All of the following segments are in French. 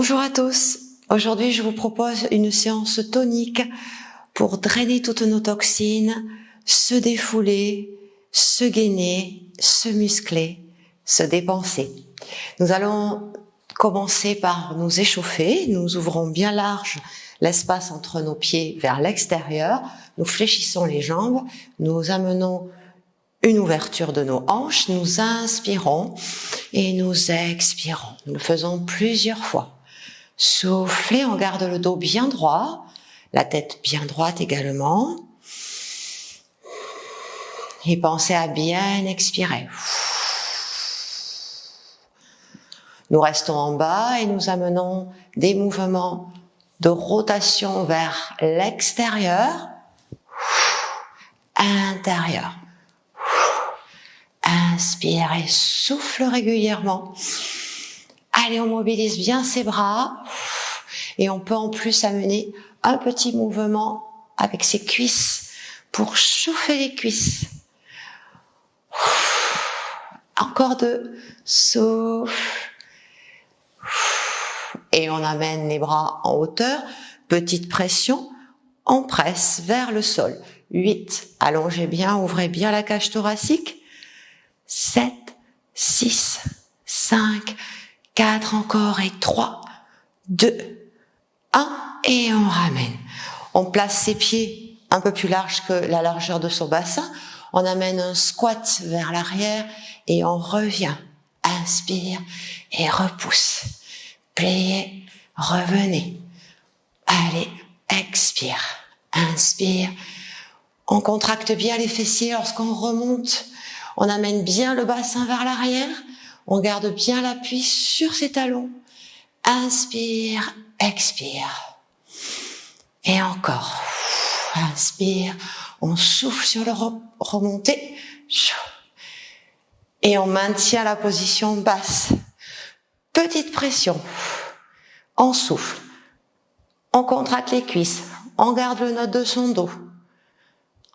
Bonjour à tous. Aujourd'hui, je vous propose une séance tonique pour drainer toutes nos toxines, se défouler, se gainer, se muscler, se dépenser. Nous allons commencer par nous échauffer. Nous ouvrons bien large l'espace entre nos pieds vers l'extérieur. Nous fléchissons les jambes. Nous amenons une ouverture de nos hanches. Nous inspirons et nous expirons. Nous le faisons plusieurs fois. Soufflez, on garde le dos bien droit, la tête bien droite également. Et pensez à bien expirer. Nous restons en bas et nous amenons des mouvements de rotation vers l'extérieur, intérieur. Inspirez, souffle régulièrement. Allez, on mobilise bien ses bras et on peut en plus amener un petit mouvement avec ses cuisses pour chauffer les cuisses. Encore deux, souffle. Et on amène les bras en hauteur, petite pression, on presse vers le sol. 8, allongez bien, ouvrez bien la cage thoracique. 7, 6, 5, 4 encore et 3, 2, 1 et on ramène. On place ses pieds un peu plus larges que la largeur de son bassin. On amène un squat vers l'arrière et on revient. Inspire et repousse. Pliez, revenez. Allez, expire. Inspire. On contracte bien les fessiers lorsqu'on remonte. On amène bien le bassin vers l'arrière. On garde bien l'appui sur ses talons. Inspire, expire. Et encore. Inspire. On souffle sur le remontée. Et on maintient la position basse. Petite pression. On souffle. On contracte les cuisses. On garde le nœud de son dos.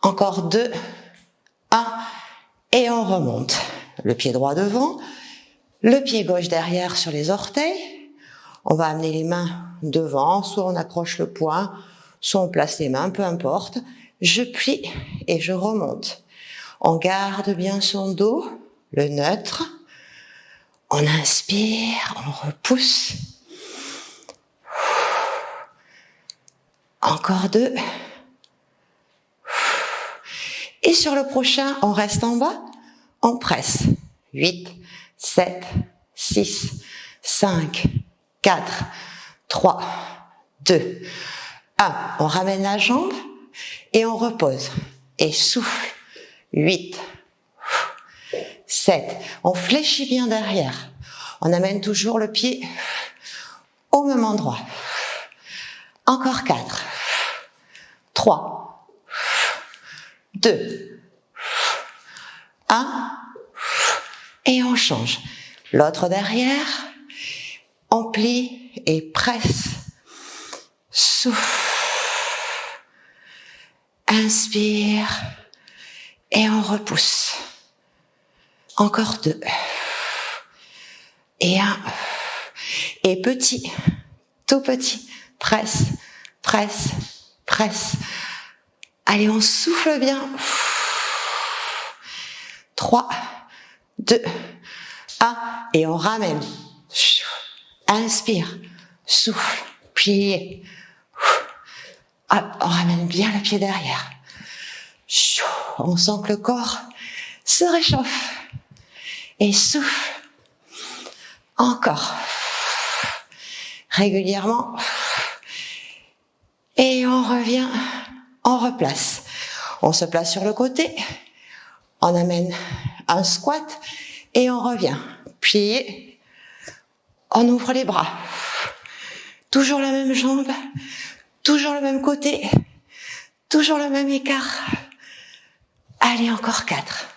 Encore 2, 1. Et on remonte. Le pied droit devant. Le pied gauche derrière sur les orteils. On va amener les mains devant, soit on accroche le poing, soit on place les mains, peu importe. Je plie et je remonte. On garde bien son dos, le neutre. On inspire, on repousse. Encore 2. Et sur le prochain, on reste en bas, on presse. 8, 7, 6, 5, 4, 3, 2, 1. On ramène la jambe et on repose. Et souffle. 8, 7. On fléchit bien derrière. On amène toujours le pied au même endroit. Encore 4, 3, 2, 1. Et on change. L'autre derrière, on plie et presse. Souffle. Inspire. Et on repousse. Encore 2. Et 1. Et petit, tout petit. Presse, presse, presse. Allez, on souffle bien. 3, 2, 1, et on ramène. Inspire, souffle, pliez. Hop, on ramène bien le pied derrière. On sent que le corps se réchauffe. Et souffle. Encore. Régulièrement. Et on revient, on replace. On se place sur le côté. On amène un squat et on revient. Plié. On ouvre les bras. Toujours la même jambe. Toujours le même côté. Toujours le même écart. Allez, encore 4.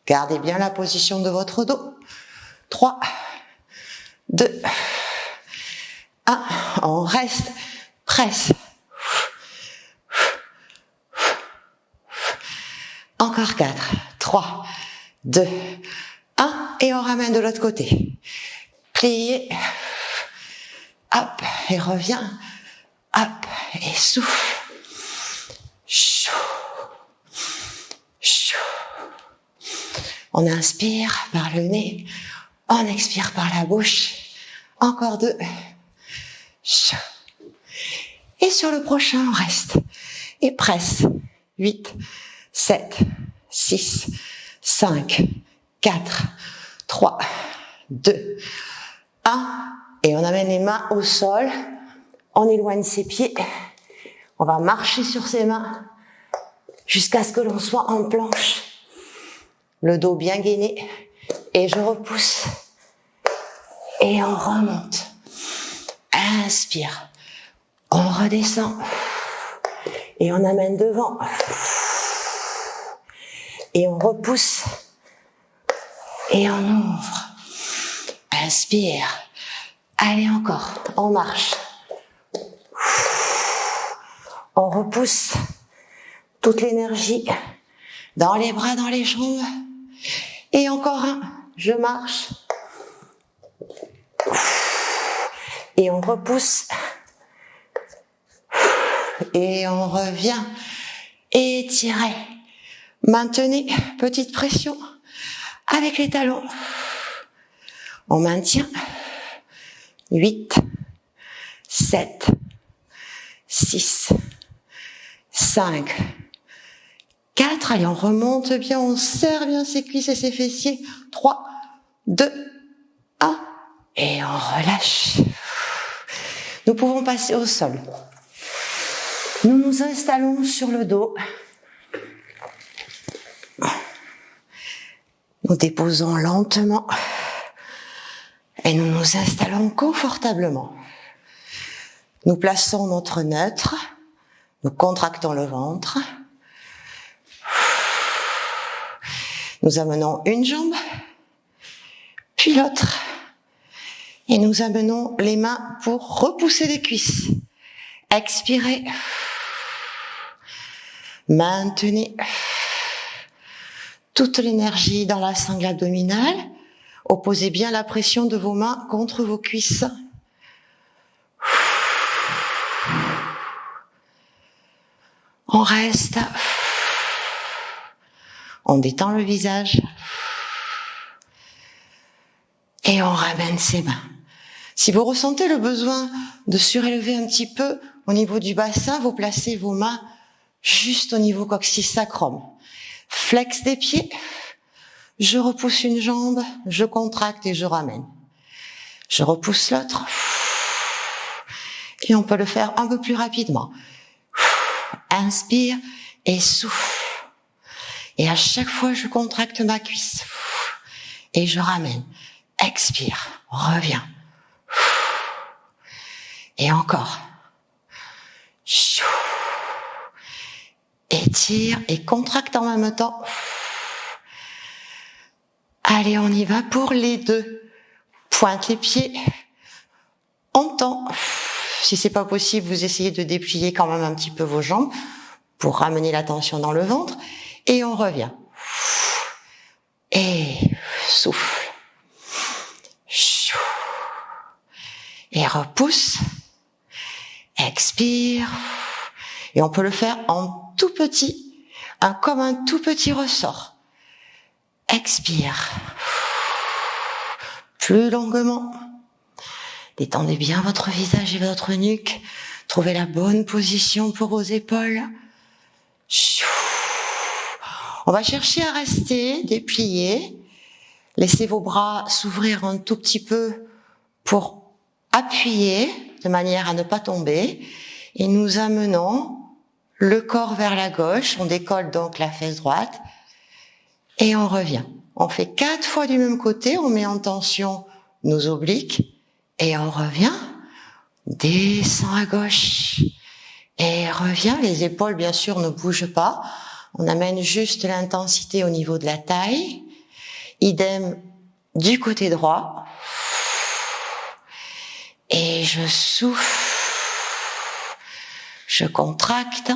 Gardez bien la position de votre dos. 3, 2, 1. On reste. Presse. Encore 4, 3, 2, 1. Et on ramène de l'autre côté. Pliez. hop, et reviens, hop, et souffle. Chou, chou. On inspire par le nez, on expire par la bouche. Encore 2. Chou. Et sur le prochain, on reste. Et presse. 8, 7, 6, 5, 4, 3, 2, 1. Et on amène les mains au sol. On éloigne ses pieds. On va marcher sur ses mains jusqu'à ce que l'on soit en planche. Le dos bien gainé. Et je repousse. Et on remonte. Inspire. On redescend. Et on amène devant. Et on repousse. Et on ouvre. Inspire. Allez encore. On marche. On repousse toute l'énergie dans les bras, dans les jambes. Et encore un. Je marche. Et on repousse. Et on revient. Étirez. Maintenez. Petite pression avec les talons. On maintient. 8, 7, 6, 5, 4. Allez, on remonte bien, on serre bien ses cuisses et ses fessiers. 3, 2, 1. Et on relâche. Nous pouvons passer au sol. Nous nous installons sur le dos. Nous déposons lentement. Et nous nous installons confortablement. Nous plaçons notre neutre. Nous contractons le ventre. Nous amenons une jambe, puis l'autre. Et nous amenons les mains pour repousser les cuisses. Expirez. Maintenez toute l'énergie dans la sangle abdominale. Opposez bien la pression de vos mains contre vos cuisses. On reste. On détend le visage. Et on ramène ses mains. Si vous ressentez le besoin de surélever un petit peu au niveau du bassin, vous placez vos mains juste au niveau coccyx sacrum. Flex des pieds. Je repousse une jambe, je contracte et je ramène. Je repousse l'autre. Et on peut le faire un peu plus rapidement. Inspire et souffle. Et à chaque fois, je contracte ma cuisse. Et je ramène. Expire. Reviens. Et encore. Étire et contracte en même temps. Allez, on y va pour les 2. Pointe les pieds. On tend. Si c'est pas possible, vous essayez de déplier quand même un petit peu vos jambes pour ramener la tension dans le ventre. Et on revient. Et souffle. Et repousse. Expire. Et on peut le faire en tout petit, comme un tout petit ressort. Expire. Plus longuement. Détendez bien votre visage et votre nuque. Trouvez la bonne position pour vos épaules. On va chercher à rester dépliés. Laissez vos bras s'ouvrir un tout petit peu pour appuyer de manière à ne pas tomber. Et nous amenons le corps vers la gauche. On décolle donc la fesse droite. Et on revient. On fait 4 fois du même côté. On met en tension nos obliques. Et on revient. Descend à gauche. Et revient. Les épaules, bien sûr, ne bougent pas. On amène juste l'intensité au niveau de la taille. Idem du côté droit. Et je souffle. Je contracte.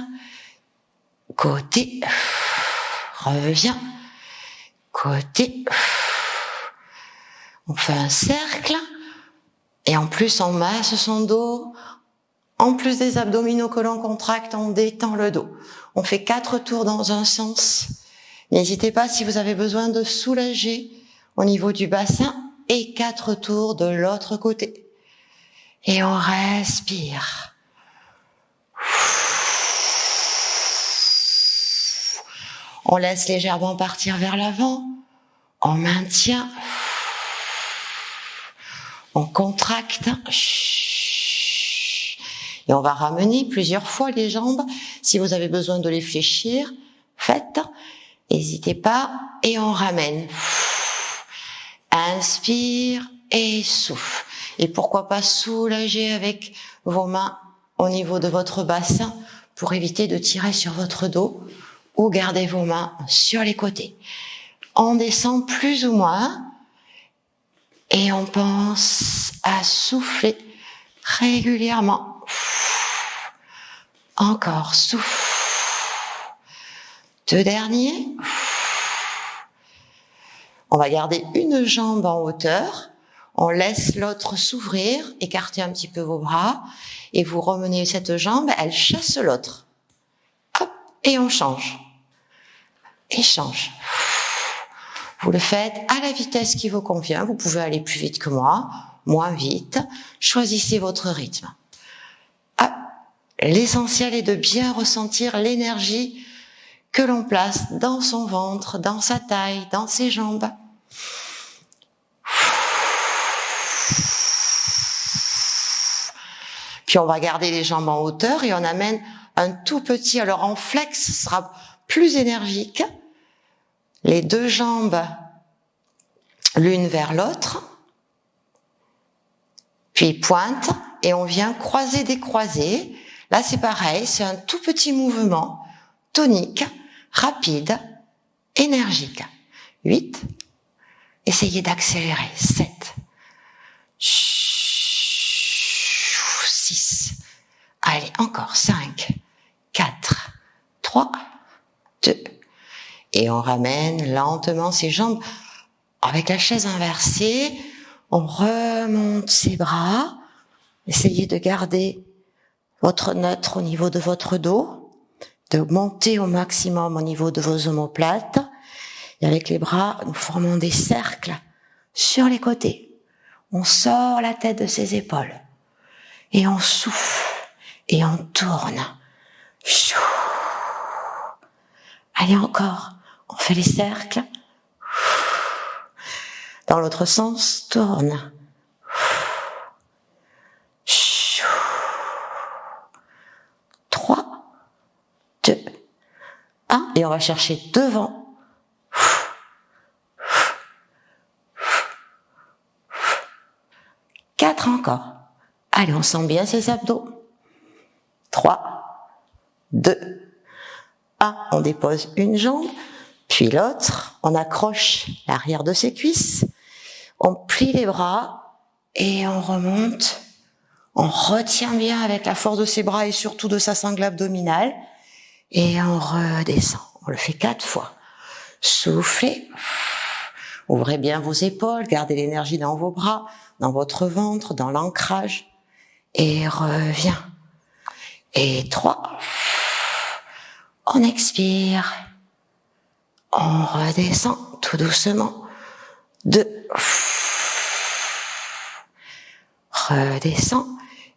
Côté. Reviens. Côté. On fait un cercle. Et en plus, on masse son dos. En plus des abdominaux que l'on contracte, on détend le dos. On fait 4 tours dans un sens. N'hésitez pas si vous avez besoin de soulager au niveau du bassin et 4 tours de l'autre côté. Et on respire. On laisse légèrement partir vers l'avant. On maintient. On contracte. Et on va ramener plusieurs fois les jambes. Si vous avez besoin de les fléchir, faites. N'hésitez pas. Et on ramène. Inspire et souffle. Et pourquoi pas soulager avec vos mains au niveau de votre bassin pour éviter de tirer sur votre dos ou garder vos mains sur les côtés. On descend plus ou moins et on pense à souffler régulièrement. Encore, souffle. 2 derniers. On va garder une jambe en hauteur. On laisse l'autre s'ouvrir, écartez un petit peu vos bras et vous remenez cette jambe, elle chasse l'autre. Hop, et on change. Et change. Vous le faites à la vitesse qui vous convient. Vous pouvez aller plus vite que moi, moins vite. Choisissez votre rythme. L'essentiel est de bien ressentir l'énergie que l'on place dans son ventre, dans sa taille, dans ses jambes. Puis on va garder les jambes en hauteur et on amène un tout petit, alors en flex, ce sera plus énergique. Les 2 jambes l'une vers l'autre. Puis pointe et on vient croiser des croisés. Là c'est pareil, c'est un tout petit mouvement tonique, rapide, énergique. 8. Essayez d'accélérer. 7. 6. Allez, encore. 5, 4, 3, 2. Et on ramène lentement ses jambes avec la chaise inversée. On remonte ses bras. Essayez de garder votre neutre au niveau de votre dos, de monter au maximum au niveau de vos omoplates. Et avec les bras, nous formons des cercles sur les côtés. On sort la tête de ses épaules. Et on souffle. Et on tourne. Allez encore. On fait les cercles. Dans l'autre sens, tourne. 3, 2, 1. Et on va chercher devant. 4 encore. Allez, on sent bien ses abdos. 3, 2, 1. On dépose une jambe, puis l'autre. On accroche l'arrière de ses cuisses. On plie les bras et on remonte. On retient bien avec la force de ses bras et surtout de sa sangle abdominale. Et on redescend. On le fait 4 fois. Soufflez. Ouvrez bien vos épaules. Gardez l'énergie dans vos bras, dans votre ventre, dans l'ancrage. Et reviens. Et 3. On expire. On redescend tout doucement. 2. Redescend.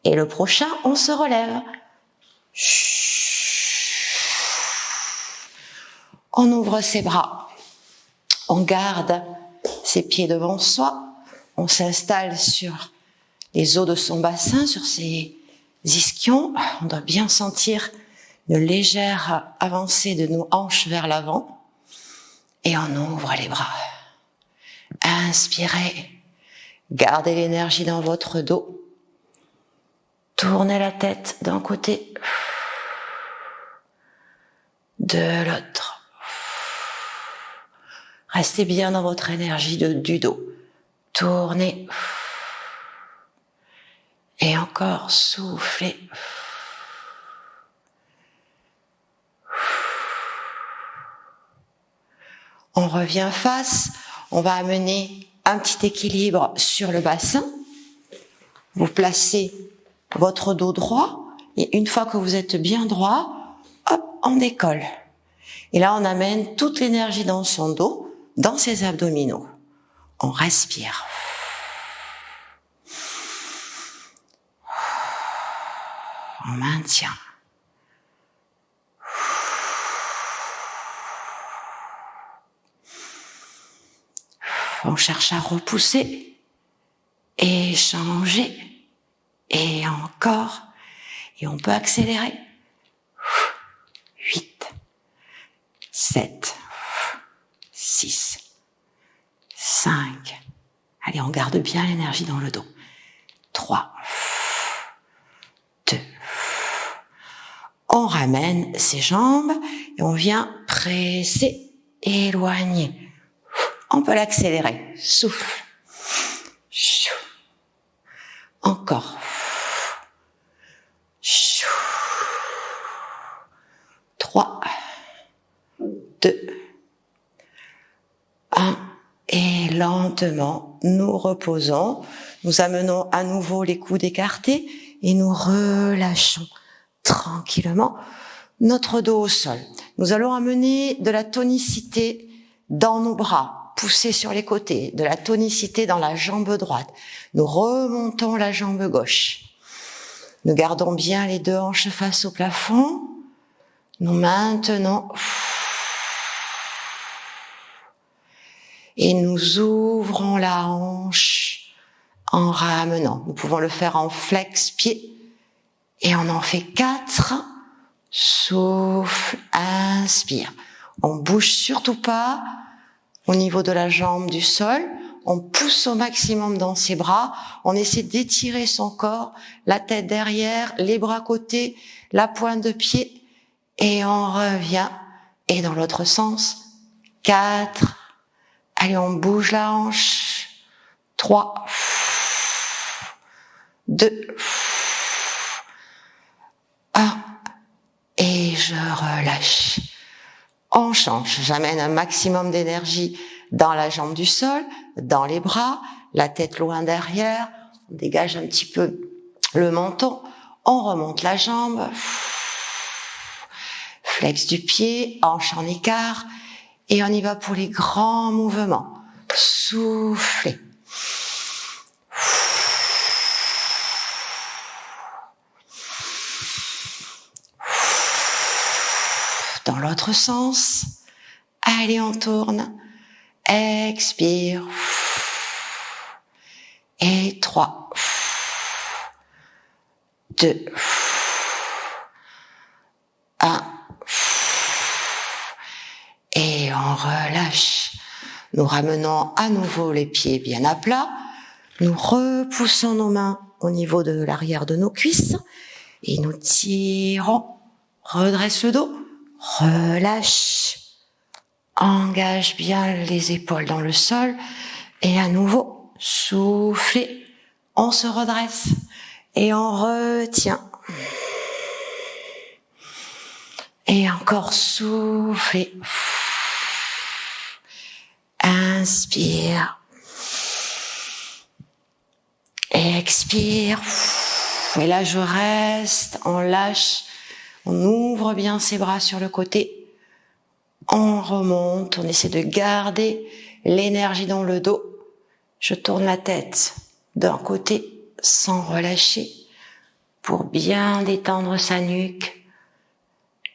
Et le prochain, on se relève. On ouvre ses bras. On garde ses pieds devant soi. On s'installe sur les os de son bassin, sur ses ischions. On doit bien sentir une légère avancée de nos hanches vers l'avant. Et on ouvre les bras. Inspirez. Gardez l'énergie dans votre dos. Tournez la tête d'un côté, de l'autre. Restez bien dans votre énergie du dos. Tournez. Et encore, soufflez. On revient face. On va amener un petit équilibre sur le bassin. vous placez votre dos droit et une fois que vous êtes bien droit, hop, on décolle. Et là, on amène toute l'énergie dans son dos, dans ses abdominaux. On respire. On maintient. On cherche à repousser et changer et encore. Et on peut accélérer. 8, 7, 6, 5. Allez, on garde bien l'énergie dans le dos. 3, 2. On ramène ses jambes et on vient presser, éloigner. On peut l'accélérer. Souffle. Encore. 3, 2, 1. Et lentement, nous reposons. Nous amenons à nouveau les coudes écartés et nous relâchons tranquillement notre dos au sol. Nous allons amener de la tonicité dans nos bras, pousser sur les côtés, de la tonicité dans la jambe droite. Nous remontons la jambe gauche. Nous gardons bien les deux hanches face au plafond. Nous maintenons. Et nous ouvrons la hanche en ramenant. Nous pouvons le faire en flex-pied. Et on en fait 4. Souffle, inspire. On bouge surtout pas au niveau de la jambe du sol. On pousse au maximum dans ses bras. On essaie d'étirer son corps, la tête derrière, les bras côtés, la pointe de pied. Et on revient. Et dans l'autre sens, 4. Allez, on bouge la hanche. 3, 2, 1. Et je relâche. On change. J'amène un maximum d'énergie dans la jambe du sol, dans les bras, la tête loin derrière. On dégage un petit peu le menton. On remonte la jambe. Flex du pied, hanche en écart. Et on y va pour les grands mouvements. Soufflez. Dans l'autre sens. Allez, on tourne. Expire. Et 3, 2, 1. Et on relâche. Nous ramenons à nouveau les pieds bien à plat. Nous repoussons nos mains au niveau de l'arrière de nos cuisses. Et nous tirons. Redresse le dos. Relâche. Engage bien les épaules dans le sol. Et à nouveau, soufflez. On se redresse. Et on retient. Et encore soufflez. Inspire. Et expire. Et là, je reste. On lâche. On ouvre bien ses bras sur le côté. On remonte. On essaie de garder l'énergie dans le dos. Je tourne la tête d'un côté sans relâcher pour bien détendre sa nuque,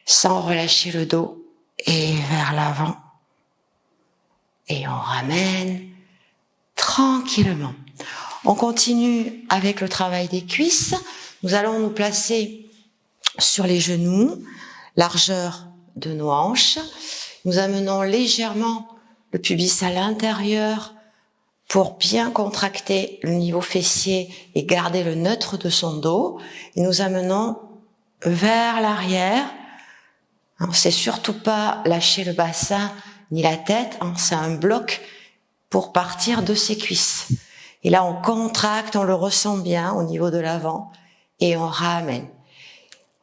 sans relâcher le dos et vers l'avant. Et on ramène tranquillement. On continue avec le travail des cuisses. Nous allons nous placer sur les genoux, largeur de nos hanches. Nous amenons légèrement le pubis à l'intérieur pour bien contracter le niveau fessier et garder le neutre de son dos. Et nous amenons vers l'arrière. C'est surtout pas lâcher le bassin ni la tête. C'est un bloc pour partir de ses cuisses. Et là, on contracte, on le ressent bien au niveau de l'avant et on ramène.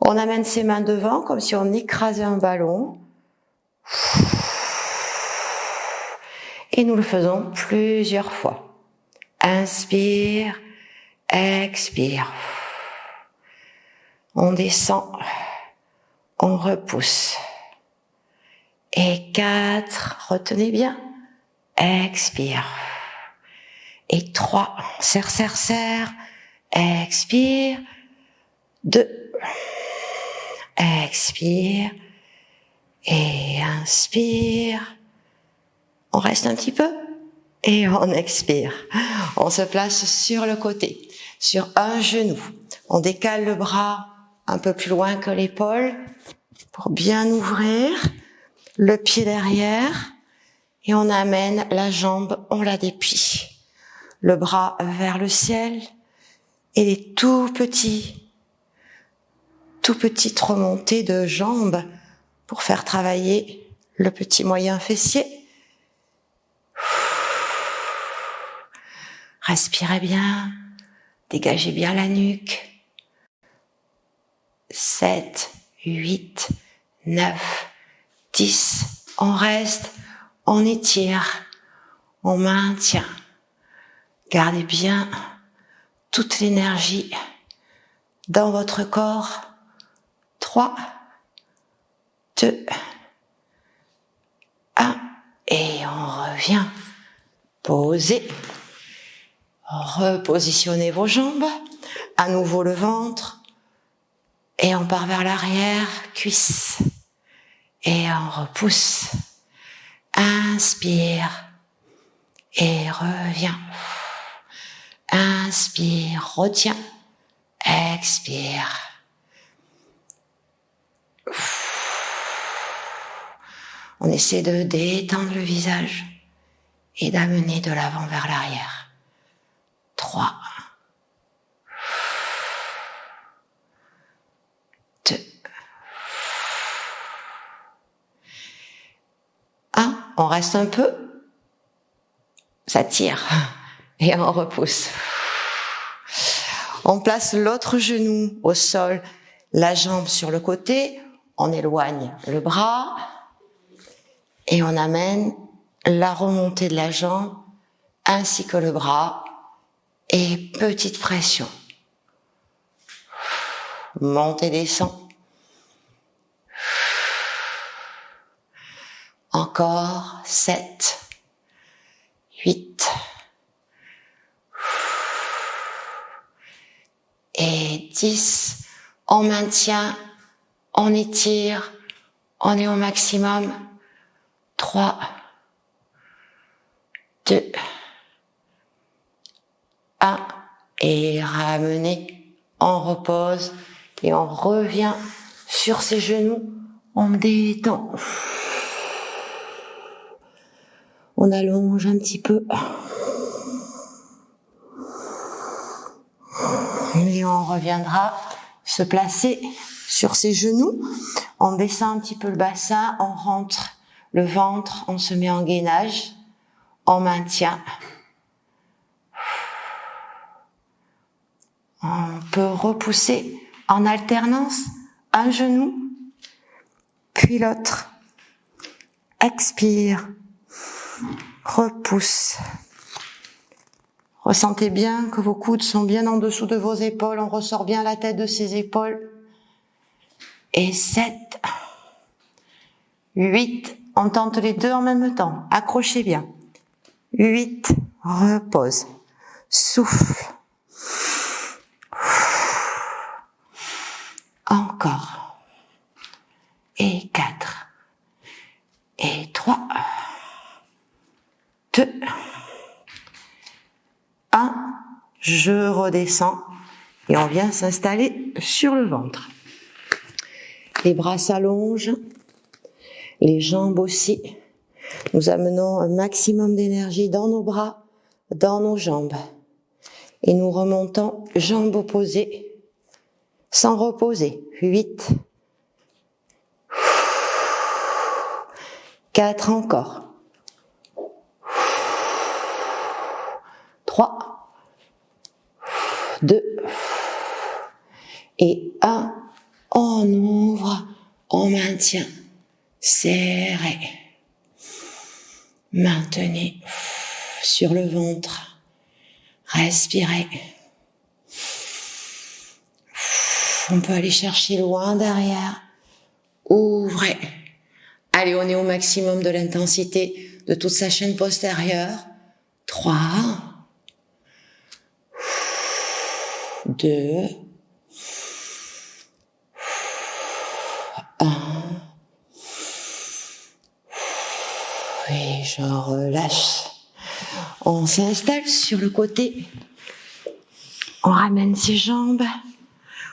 On amène ses mains devant comme si on écrasait un ballon. Et nous le faisons plusieurs fois. Inspire, expire. On descend, on repousse. Et 4, retenez bien, expire. Et 3, serre, serre, serre, expire. 2, expire. Et inspire. On reste un petit peu et on expire. On se place sur le côté, sur un genou. On décale le bras un peu plus loin que l'épaule pour bien ouvrir le pied derrière et on amène la jambe, on la déplie. Le bras vers le ciel et les tout petites remontées de jambes pour faire travailler le petit moyen fessier. Respirez bien, dégagez bien la nuque. 7, 8, 9, 10. On reste, on étire, on maintient. Gardez bien toute l'énergie dans votre corps. 3, 2, 1. Et on revient. Posez. Repositionnez vos jambes. À nouveau le ventre. Et on part vers l'arrière, cuisse. Et on repousse. Inspire. Et reviens. Inspire, retiens. Expire. On essaie de détendre le visage et d'amener de l'avant vers l'arrière. 3, 2, 1. On reste un peu. Ça tire. Et on repousse. On place l'autre genou au sol, la jambe sur le côté. On éloigne le bras. Et on amène la remontée de la jambe ainsi que le bras. Et petite pression. Monte et descend. Encore 7, 8. Et 10. On maintient, on étire, on est au maximum. 3, 2, 1. Et ramenez, on repose et on revient sur ses genoux. On détend. On allonge un petit peu. Et on reviendra se placer sur ses genoux. On descend un petit peu le bassin, on rentre le ventre, on se met en gainage, on maintient. On peut repousser en alternance un genou, puis l'autre. Expire, repousse. Ressentez bien que vos coudes sont bien en dessous de vos épaules. On ressort bien la tête de ses épaules. Et 7, 8, on tente les deux en même temps. Accrochez bien. 8, repose. Souffle. Encore. Et 4. Et 3. 2. 1. Je redescends. Et on vient s'installer sur le ventre. Les bras s'allongent. Les jambes aussi. Nous amenons un maximum d'énergie dans nos bras, dans nos jambes. Et nous remontons jambes opposées. Sans reposer. 8. 4 encore. 3. 2. Et 1. On ouvre, on maintient. Serrez. Maintenez sur le ventre. Respirez. On peut aller chercher loin derrière. Ouvrez. Allez, on est au maximum de l'intensité de toute sa chaîne postérieure. 3, 2, 1. Et je relâche. On s'installe sur le côté. On ramène ses jambes.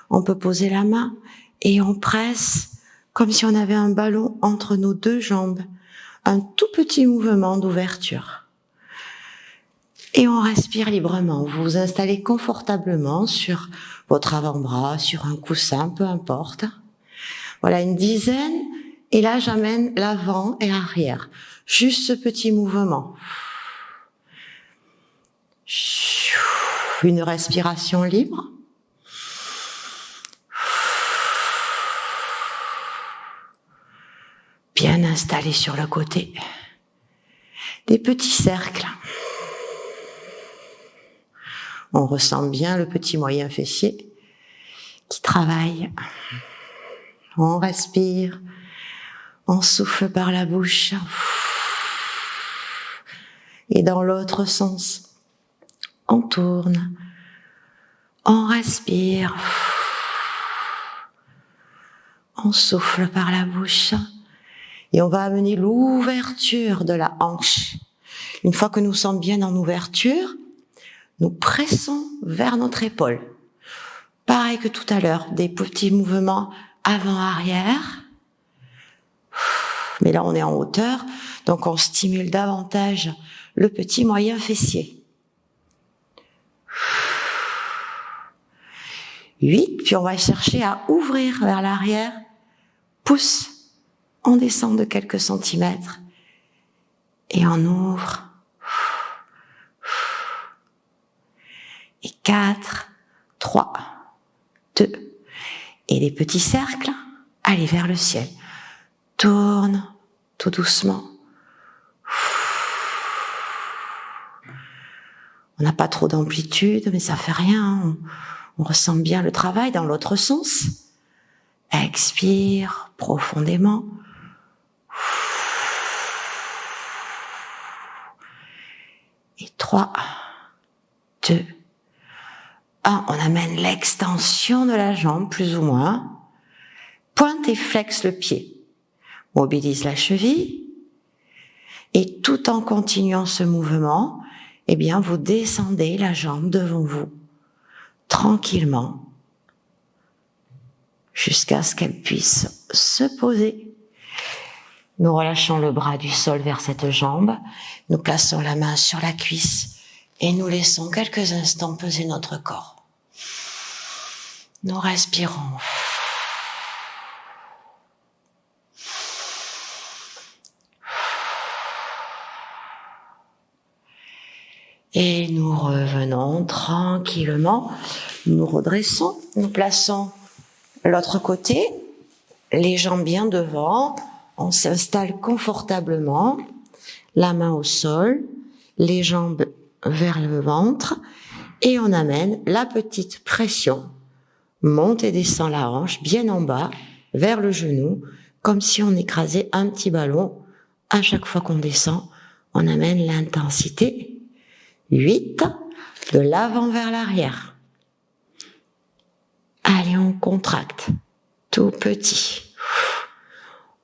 On peut poser la main et on presse comme si on avait un ballon entre nos deux jambes. Un tout petit mouvement d'ouverture. Et on respire librement. Vous vous installez confortablement sur votre avant-bras, sur un coussin, peu importe. Voilà, une dizaine. Et là, j'amène l'avant et l'arrière. Juste ce petit mouvement. Une respiration libre. Bien installé sur le côté. Des petits cercles. On ressent bien le petit moyen fessier qui travaille. On respire. On souffle par la bouche. Et dans l'autre sens, on tourne. On respire. On souffle par la bouche. Et on va amener l'ouverture de la hanche. Une fois que nous sommes bien en ouverture, nous pressons vers notre épaule. Pareil que tout à l'heure, des petits mouvements avant-arrière. Mais là, on est en hauteur, donc on stimule davantage le petit moyen fessier. 8, puis on va chercher à ouvrir vers l'arrière. Pouce. On descend de quelques centimètres et on ouvre. Et 4, 3, 2. Et les petits cercles, allez vers le ciel. Tourne tout doucement. On n'a pas trop d'amplitude, mais ça fait rien. On ressent bien le travail dans l'autre sens. Expire profondément. Et 3, 2, 1. On amène l'extension de la jambe, plus ou moins. Pointe et flexe le pied. Mobilise la cheville. Et tout en continuant ce mouvement, eh bien, vous descendez la jambe devant vous, tranquillement, jusqu'à ce qu'elle puisse se poser. Nous relâchons le bras du sol vers cette jambe, nous plaçons la main sur la cuisse et nous laissons quelques instants peser notre corps. Nous respirons. Et nous revenons tranquillement, nous redressons, nous plaçons l'autre côté, les jambes bien devant, on s'installe confortablement, la main au sol, les jambes vers le ventre, et on amène la petite pression. Monte et descend la hanche bien en bas, vers le genou, comme si on écrasait un petit ballon. À chaque fois qu'on descend, on amène l'intensité. 8, de l'avant vers l'arrière. Allez, on contracte, tout petit.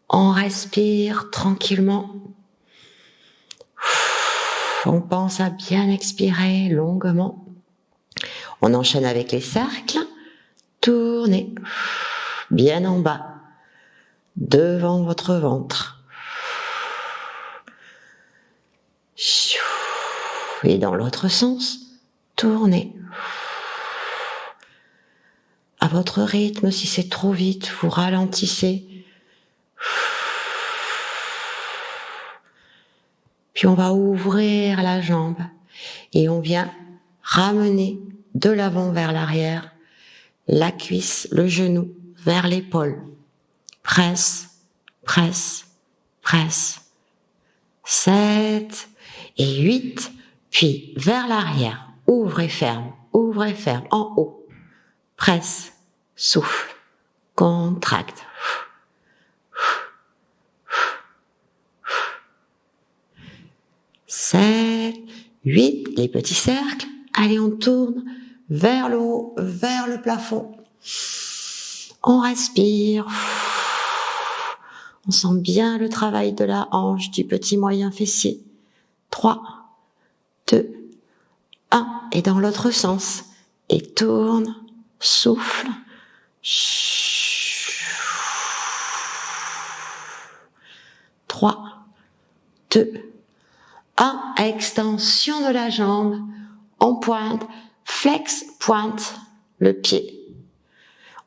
On respire tranquillement. On pense à bien expirer longuement. On enchaîne avec les cercles. Tournez bien en bas, devant votre ventre. Et dans l'autre sens, tournez. À votre rythme, si c'est trop vite, vous ralentissez. Puis on va ouvrir la jambe et on vient ramener de l'avant vers l'arrière, la cuisse, le genou vers l'épaule. Presse, presse, presse. 7 et 8, puis vers l'arrière. Ouvre et ferme, en haut. Presse, souffle, contracte. 7, 8, les petits cercles. Allez, on tourne vers le haut, vers le plafond. On respire. On sent bien le travail de la hanche, du petit moyen fessier. 3, 2, 1. Et dans l'autre sens. Et tourne, souffle. 3, 2, 1. Extension de la jambe. On pointe, flex, pointe le pied.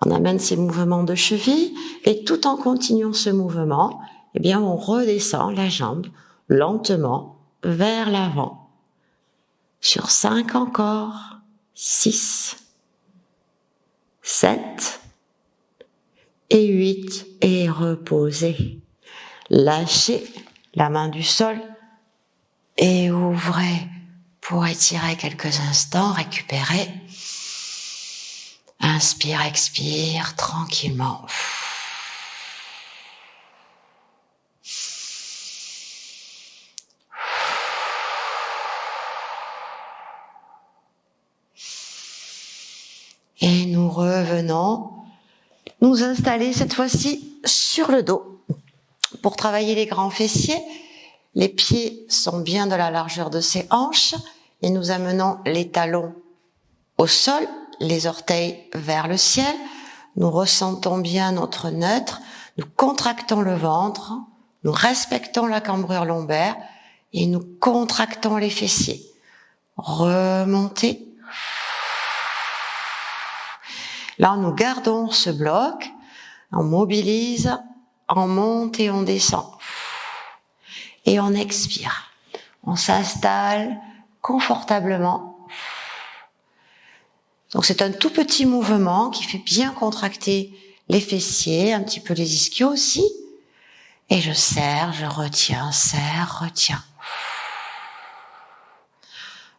On amène ces mouvements de cheville et tout en continuant ce mouvement, eh bien, on redescend la jambe lentement vers l'avant. Sur 5 encore, 6, 7 et 8 et reposez. Lâchez la main du sol et ouvrez pour étirer quelques instants, récupérer. Inspire, expire tranquillement. Et nous revenons nous installer cette fois-ci sur le dos. Pour travailler les grands fessiers, les pieds sont bien de la largeur de ses hanches et nous amenons les talons au sol, les orteils vers le ciel. Nous ressentons bien notre neutre, nous contractons le ventre, nous respectons la cambrure lombaire et nous contractons les fessiers. Remontez. Là, nous gardons ce bloc, on mobilise, on monte et on descend. Et on expire. On s'installe confortablement. Donc c'est un tout petit mouvement qui fait bien contracter les fessiers, un petit peu les ischios aussi. Et je serre, je retiens, serre, retiens.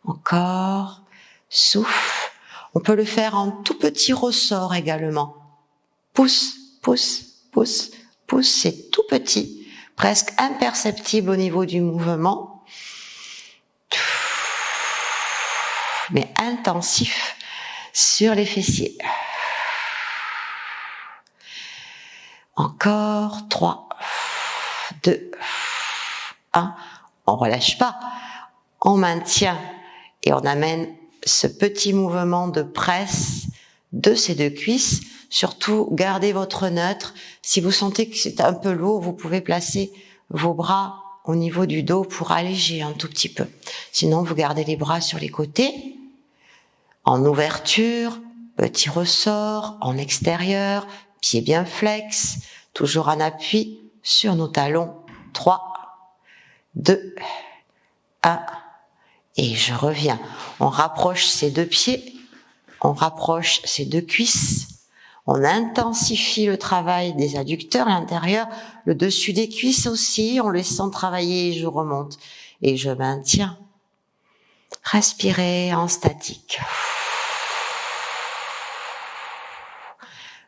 Encore, souffle. On peut le faire en tout petit ressort également. Pousse, pousse, pousse, pousse, c'est tout petit, presque imperceptible au niveau du mouvement, mais intensif sur les fessiers. Encore 3, 2, 1. On relâche pas, on maintient et on amène ce petit mouvement de presse de ces deux cuisses. Surtout, gardez votre neutre. Si vous sentez que c'est un peu lourd, vous pouvez placer vos bras au niveau du dos pour alléger un tout petit peu. Sinon, vous gardez les bras sur les côtés, en ouverture, petit ressort, en extérieur, pied bien flex, toujours en appui sur nos talons. 3, 2, 1, et je reviens. On rapproche ces deux pieds, on rapproche ces deux cuisses, on intensifie le travail des adducteurs à l'intérieur, le dessus des cuisses aussi, on les sent travailler et je remonte. Et je maintiens. Respirez en statique.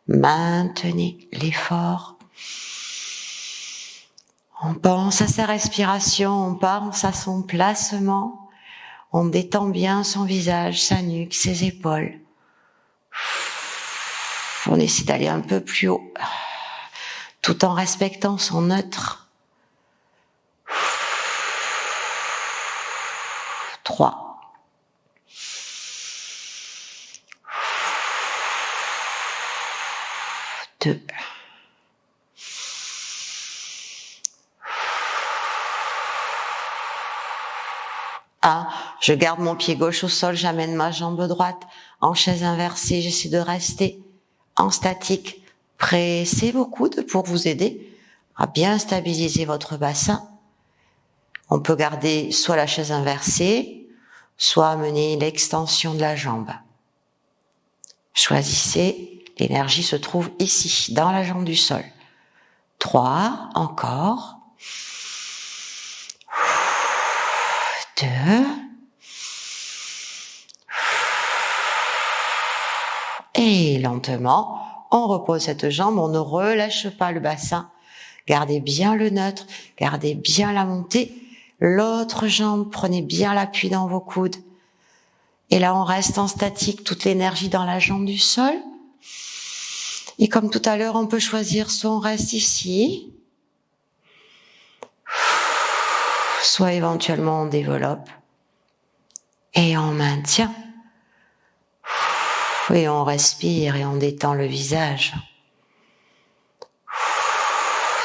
Maintenez l'effort. On pense à sa respiration, on pense à son placement. On détend bien son visage, sa nuque, ses épaules. On essaie d'aller un peu plus haut, tout en respectant son neutre. 3. 2. 1. Je garde mon pied gauche au sol, j'amène ma jambe droite en chaise inversée, j'essaie de rester en statique. Pressez vos coudes pour vous aider à bien stabiliser votre bassin. On peut garder soit la chaise inversée, soit amener l'extension de la jambe. Choisissez, l'énergie se trouve ici, dans la jambe du sol. 3, encore. 2. Et lentement, On repose cette jambe, on ne relâche pas le bassin. Gardez bien le neutre, gardez bien la montée. L'autre jambe, prenez bien l'appui dans vos coudes. Et là, on reste en statique, toute l'énergie dans la jambe du sol. Et comme tout à l'heure, on peut choisir soit on reste ici, soit éventuellement on développe. Et on maintient. Et on respire et on détend le visage.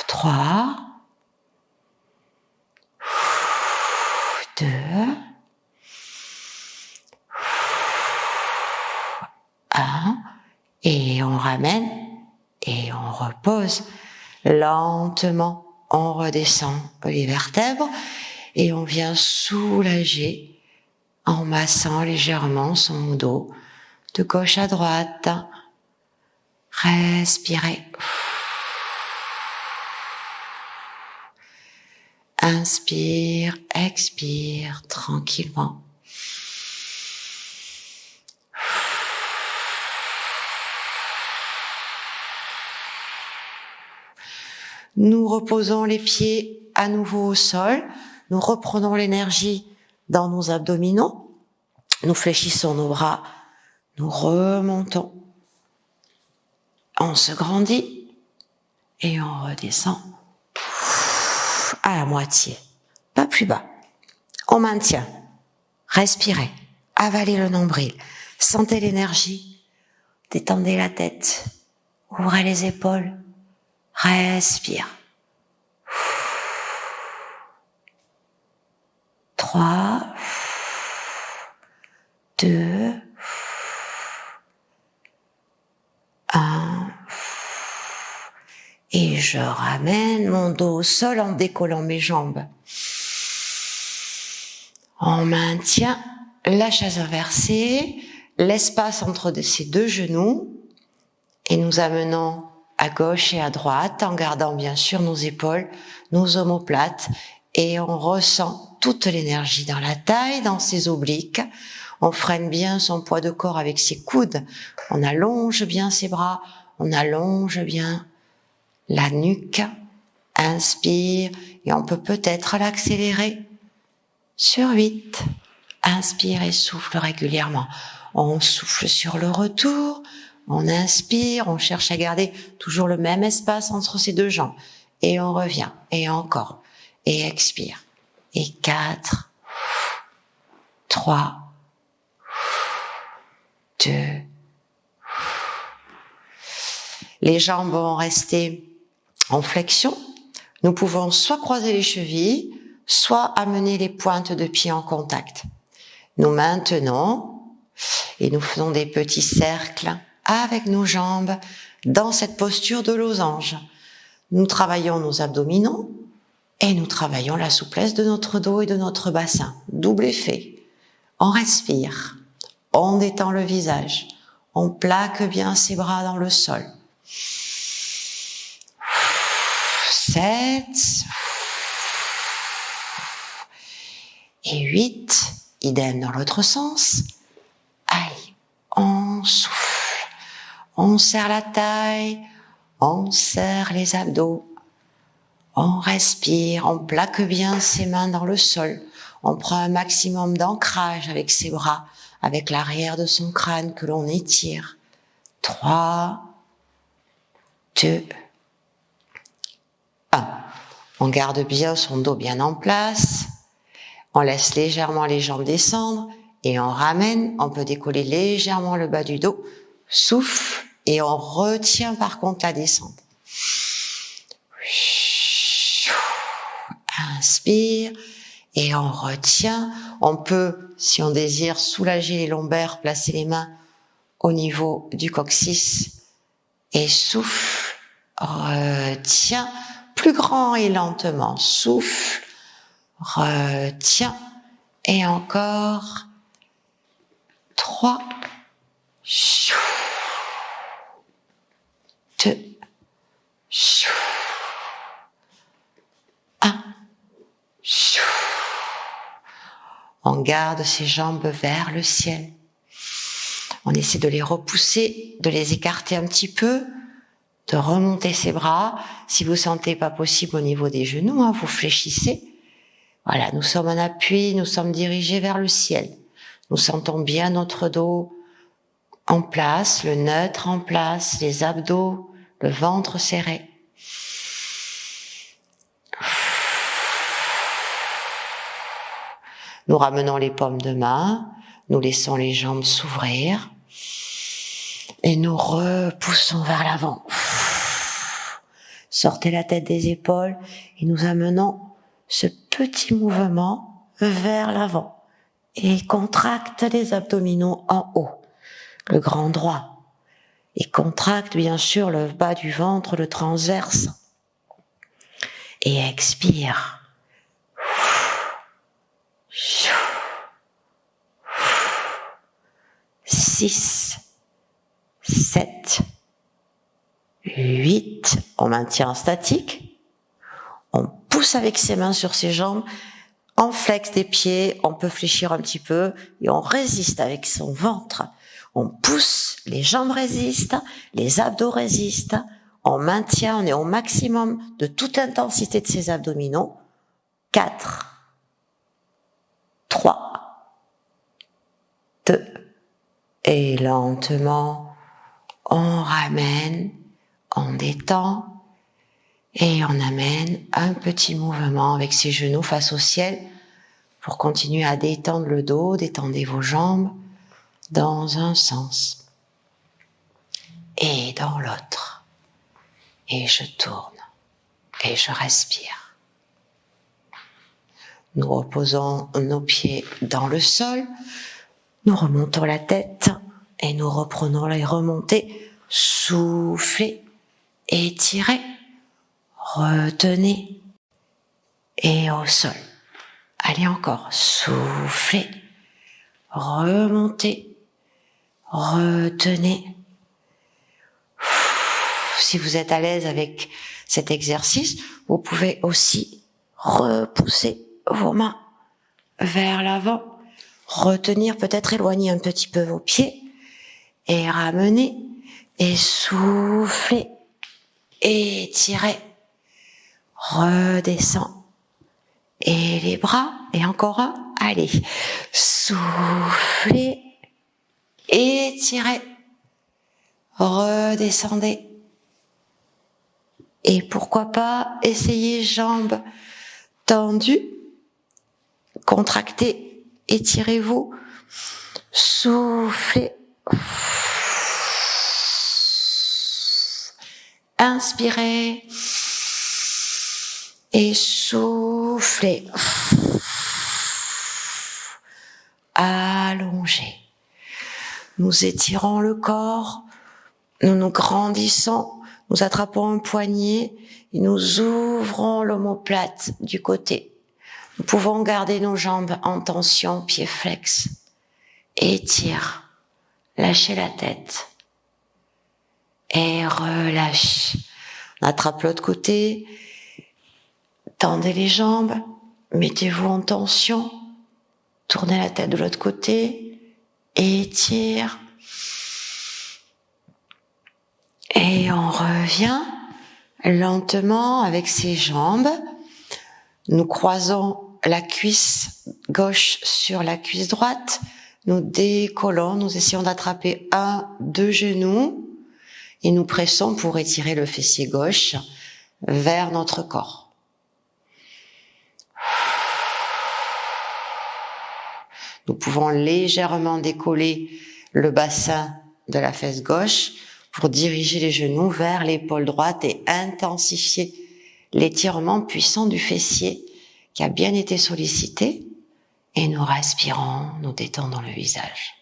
3, 2, 1, et on ramène et on repose. Lentement, on redescend les vertèbres et on vient soulager en massant légèrement son dos de gauche à droite. Respirez. Inspire, expire tranquillement. Nous reposons les pieds à nouveau au sol. Nous reprenons l'énergie dans nos abdominaux. Nous fléchissons nos bras. Nous remontons. On se grandit et on redescend à la moitié, pas plus bas. On maintient. Respirez. Avalez le nombril. Sentez l'énergie. Détendez la tête. Ouvrez les épaules. Respire. 3, 2, 1. Et je ramène mon dos au sol en décollant mes jambes. On maintient la chaise inversée, l'espace entre ces deux genoux, et nous amenons à gauche et à droite, en gardant bien sûr nos épaules, nos omoplates, et on ressent toute l'énergie dans la taille, dans ses obliques. On freine bien son poids de corps avec ses coudes, on allonge bien ses bras, on allonge bien la nuque. Inspire, et on peut peut-être l'accélérer sur 8. Inspire et souffle régulièrement. On souffle sur le retour. On inspire, on cherche à garder toujours le même espace entre ces deux jambes. Et on revient, et encore, et expire. Et 4, 3, 2. Les jambes vont rester en flexion. Nous pouvons soit croiser les chevilles, soit amener les pointes de pied en contact. Nous maintenons et nous faisons des petits cercles avec nos jambes dans cette posture de losange. Nous travaillons nos abdominaux et nous travaillons la souplesse de notre dos et de notre bassin. Double effet. On respire, on détend le visage, on plaque bien ses bras dans le sol. 7 et 8, idem dans l'autre sens. Aïe, on souffle, on serre la taille, on serre les abdos, on respire, on plaque bien ses mains dans le sol, on prend un maximum d'ancrage avec ses bras, avec l'arrière de son crâne que l'on étire. 3, 2, 1. On garde bien son dos bien en place. On laisse légèrement les jambes descendre et on ramène. On peut décoller légèrement le bas du dos. Souffle et on retient par contre la descente. Inspire et on retient. On peut, si on désire, soulager les lombaires, placer les mains au niveau du coccyx et souffle, retient, plus grand et lentement, souffle, retiens, et encore 3, 2, 1. On garde ses jambes vers le ciel. On essaie de les repousser, de les écarter un petit peu de remonter ses bras. Si vous sentez pas possible au niveau des genoux, vous fléchissez. Voilà, nous sommes en appui, nous sommes dirigés vers le ciel. Nous sentons bien notre dos en place, le neutre en place, les abdos, le ventre serré. Nous ramenons les paumes de main, nous laissons les jambes s'ouvrir et nous repoussons vers l'avant. Sortez la tête des épaules et nous amenons ce petit mouvement vers l'avant et contracte les abdominaux en haut, le grand droit, et contracte bien sûr le bas du ventre, le transverse, et expire. 6, 7, 8, on maintient statique, on pousse avec ses mains sur ses jambes, on flexe des pieds, on peut fléchir un petit peu et on résiste avec son ventre. On pousse, les jambes résistent, les abdos résistent, on maintient, on est au maximum de toute intensité de ses abdominaux. 4, 3, 2, et lentement, on ramène, on détend et on amène un petit mouvement avec ses genoux face au ciel pour continuer à détendre le dos, détendez vos jambes dans un sens et dans l'autre. Et je tourne et je respire. Nous reposons nos pieds dans le sol, nous remontons la tête et nous reprenons les remontées. Soufflez, étirez, retenez et au sol. Allez encore, soufflez, remontez, retenez. Si vous êtes à l'aise avec cet exercice, vous pouvez aussi repousser vos mains vers l'avant, retenir, peut-être éloigner un petit peu vos pieds et ramener et souffler, étirer, redescend et les bras et encore un, allez, soufflez, étirez, redescendez. Et pourquoi pas essayer jambes tendues, contractez, étirez-vous, soufflez, inspirez et soufflez, allongez. Nous étirons le corps, nous nous grandissons, nous attrapons un poignet et nous ouvrons l'omoplate du côté. Nous pouvons garder nos jambes en tension, pieds flex. Étire, lâchez la tête et relâche. On attrape l'autre côté, tendez les jambes, mettez-vous en tension, tournez la tête de l'autre côté, étire. Et on revient lentement avec ses jambes. Nous croisons la cuisse gauche sur la cuisse droite. Nous décollons, nous essayons d'attraper un, deux genoux et nous pressons pour étirer le fessier gauche vers notre corps. Nous pouvons légèrement décoller le bassin de la fesse gauche pour diriger les genoux vers l'épaule droite et intensifier l'étirement puissant du fessier qui a bien été sollicité. Et nous respirons, nous détendons le visage.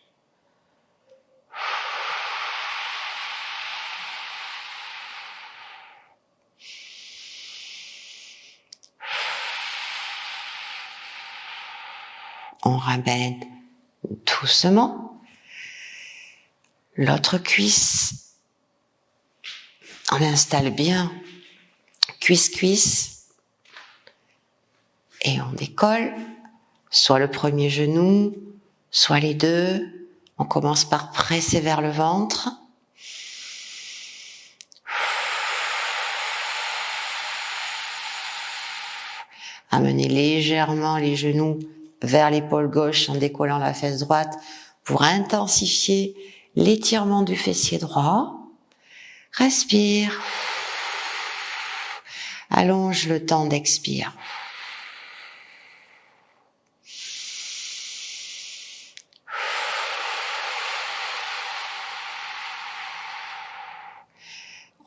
On ramène doucement l'autre cuisse. On installe bien cuisse-cuisse et on décolle, soit le premier genou, soit les deux. On commence par presser vers le ventre. Amenez légèrement les genoux vers l'épaule gauche en décollant la fesse droite pour intensifier l'étirement du fessier droit. Respire. Allonge le temps d'expire.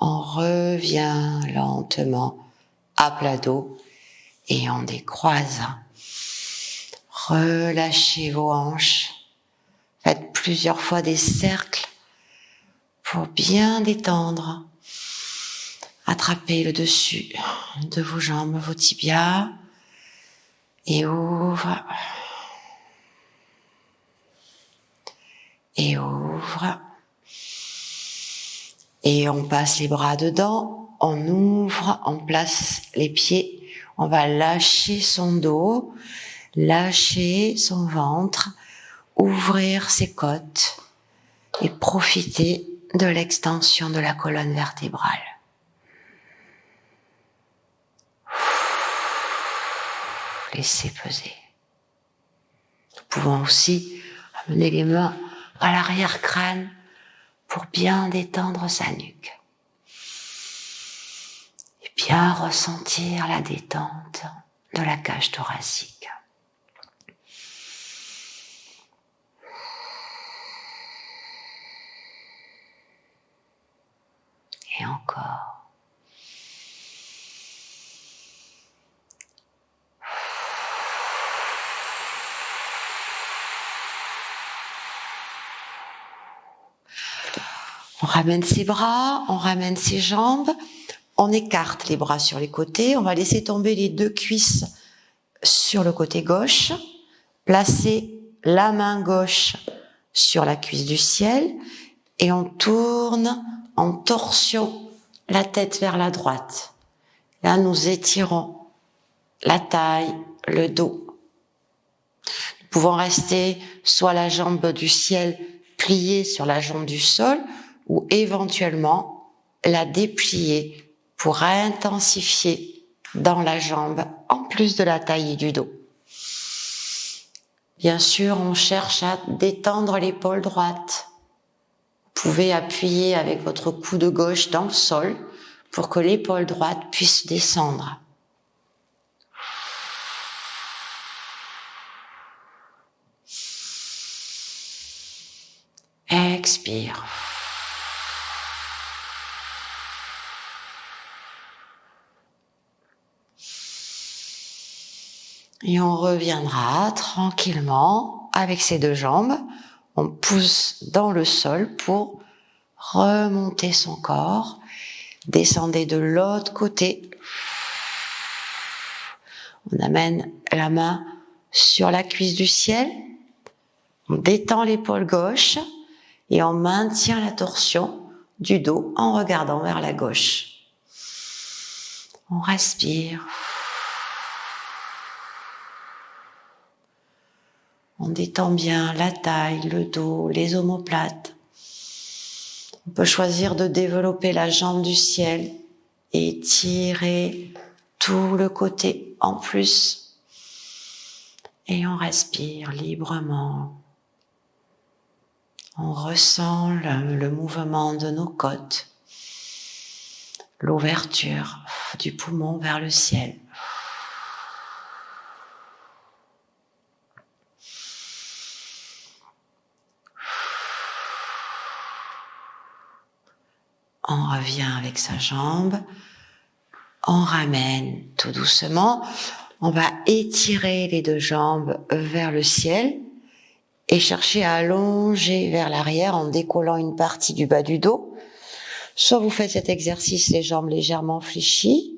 On revient lentement à plat dos et on décroise. Relâchez vos hanches. Faites plusieurs fois des cercles pour bien détendre. Attrapez le dessus de vos jambes, vos tibias et ouvre. Et ouvre. Et on passe les bras dedans, on ouvre, on place les pieds, on va lâcher son dos, lâcher son ventre, ouvrir ses côtes et profiter de l'extension de la colonne vertébrale. Laissez peser. Nous pouvons aussi amener les mains à l'arrière-crâne pour bien détendre sa nuque. Et bien ressentir la détente de la cage thoracique. Et encore. On ramène ses bras, on ramène ses jambes, on écarte les bras sur les côtés, on va laisser tomber les deux cuisses sur le côté gauche, placer la main gauche sur la cuisse du ciel et on tourne en torsion la tête vers la droite. Là, nous étirons la taille, le dos. Nous pouvons rester soit la jambe du ciel pliée sur la jambe du sol, ou éventuellement la déplier pour intensifier dans la jambe, en plus de la taille et du dos. Bien sûr, on cherche à détendre l'épaule droite. Vous pouvez appuyer avec votre coude gauche dans le sol pour que l'épaule droite puisse descendre. Expire. Et on reviendra tranquillement avec ses deux jambes. On pousse dans le sol pour remonter son corps. Descendez de l'autre côté. On amène la main sur la cuisse du ciel. On détend l'épaule gauche et on maintient la torsion du dos en regardant vers la gauche. On respire. On détend bien la taille, le dos, les omoplates. On peut choisir de développer la jambe du ciel et tirer tout le côté en plus. Et on respire librement. On ressent le mouvement de nos côtes, l'ouverture du poumon vers le ciel. On revient avec sa jambe, on ramène tout doucement, on va étirer les deux jambes vers le ciel et chercher à allonger vers l'arrière en décollant une partie du bas du dos. Soit vous faites cet exercice les jambes légèrement fléchies,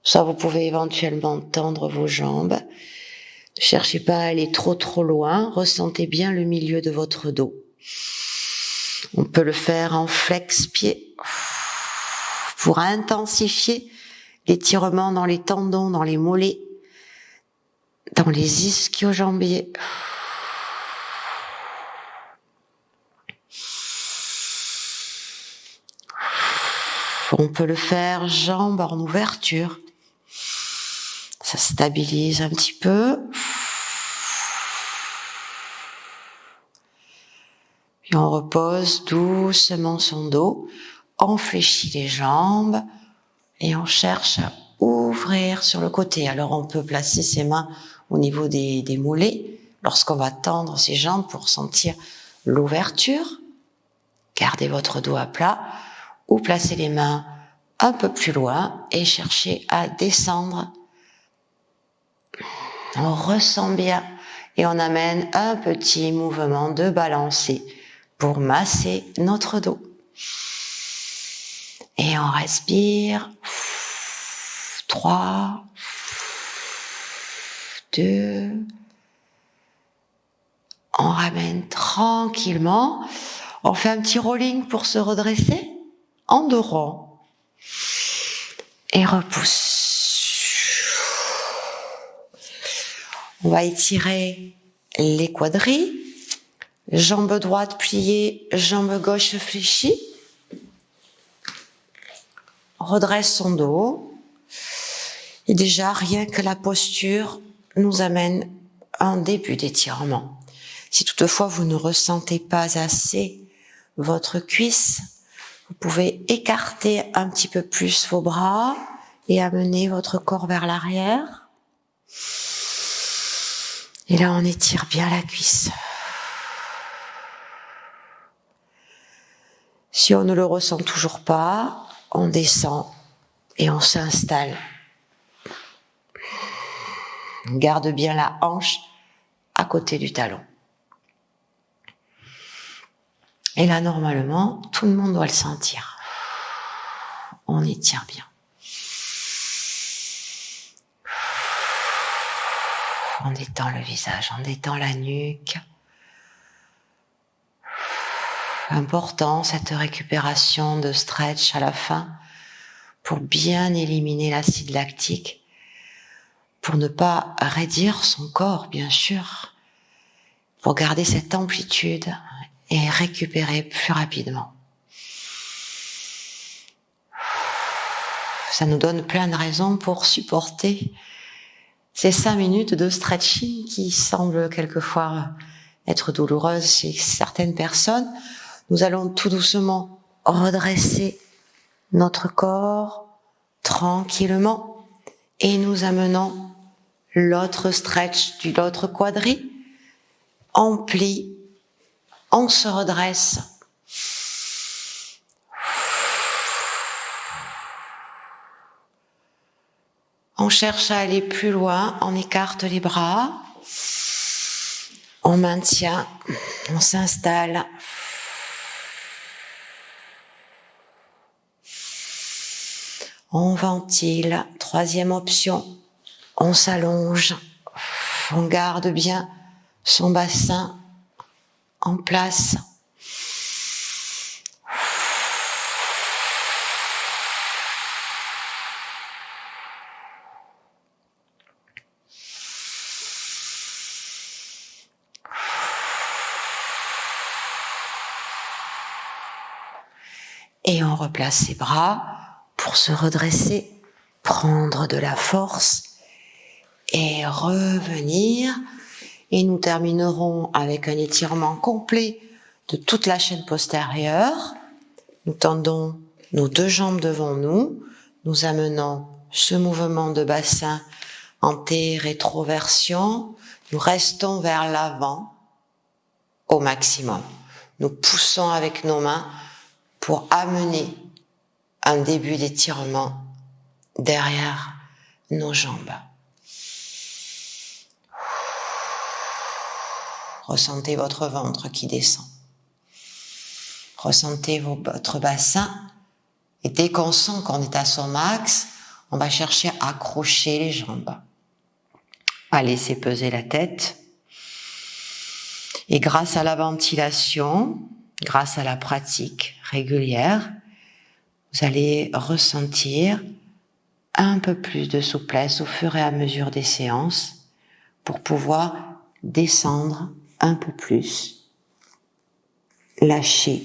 soit vous pouvez éventuellement tendre vos jambes. Ne cherchez pas à aller trop loin, ressentez bien le milieu de votre dos. On peut le faire en flex-pied pour intensifier l'étirement dans les tendons, dans les mollets, dans les ischio-jambiers. On peut le faire jambes en ouverture. Ça stabilise un petit peu. Puis on repose doucement son dos, on fléchit les jambes et on cherche à ouvrir sur le côté. Alors on peut placer ses mains au niveau des mollets lorsqu'on va tendre ses jambes pour sentir l'ouverture. Gardez votre dos à plat ou placez les mains un peu plus loin et cherchez à descendre. On ressent bien et on amène un petit mouvement de balancé pour masser notre dos. Et on respire. 3, 2. On ramène tranquillement. On fait un petit rolling pour se redresser. Endorant. Et repousse. On va étirer les quadris. Jambe droite pliée, jambe gauche fléchie. On redresse son dos. Et déjà, rien que la posture nous amène à un début d'étirement. Si toutefois vous ne ressentez pas assez votre cuisse, vous pouvez écarter un petit peu plus vos bras et amener votre corps vers l'arrière. Et là, on étire bien la cuisse. Si on ne le ressent toujours pas, on descend et on s'installe. On garde bien la hanche à côté du talon. Et là, normalement, tout le monde doit le sentir. On étire bien. On détend le visage, on détend la nuque. Important, cette récupération de stretch à la fin pour bien éliminer l'acide lactique, pour ne pas raidir son corps, bien sûr, pour garder cette amplitude et récupérer plus rapidement. Ça nous donne plein de raisons pour supporter ces 5 minutes de stretching qui semblent quelquefois être douloureuses chez certaines personnes. Nous allons tout doucement redresser notre corps tranquillement et nous amenons l'autre stretch de l'autre quadri. On plie, on se redresse. On cherche à aller plus loin, on écarte les bras, on maintient, on s'installe. On ventile. 3e option, on s'allonge, on garde bien son bassin en place. Et on replace ses bras pour se redresser, prendre de la force et revenir. Et nous terminerons avec un étirement complet de toute la chaîne postérieure. Nous tendons nos 2 jambes devant nous. Nous amenons ce mouvement de bassin en T-rétroversion. Nous restons vers l'avant au maximum. Nous poussons avec nos mains pour amener un début d'étirement derrière nos jambes. Ressentez votre ventre qui descend. Ressentez votre bassin. Et dès qu'on sent qu'on est à son max, on va chercher à accrocher les jambes. À laisser peser la tête. Et grâce à la ventilation, grâce à la pratique régulière, vous allez ressentir un peu plus de souplesse au fur et à mesure des séances pour pouvoir descendre un peu plus, lâcher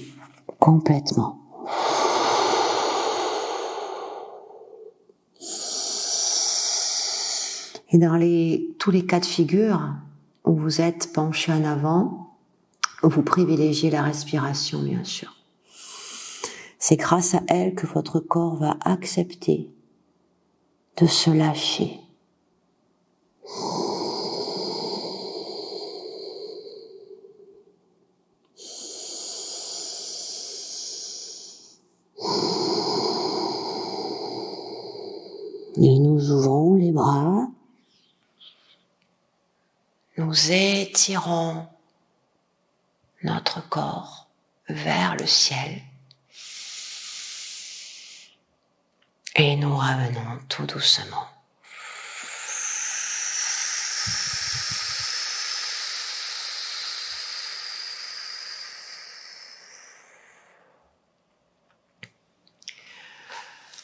complètement. Et dans tous les cas de figure où vous êtes penché en avant, vous privilégiez la respiration, bien sûr. C'est grâce à elle que votre corps va accepter de se lâcher. Et nous ouvrons les bras. Nous étirons notre corps vers le ciel. Et nous ramenons tout doucement.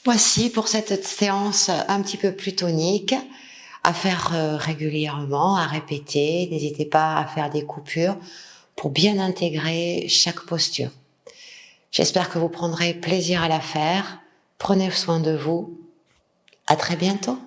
Voici pour cette séance un petit peu plus tonique, à faire régulièrement, à répéter. N'hésitez pas à faire des coupures pour bien intégrer chaque posture. J'espère que vous prendrez plaisir à la faire. Prenez soin de vous. À très bientôt.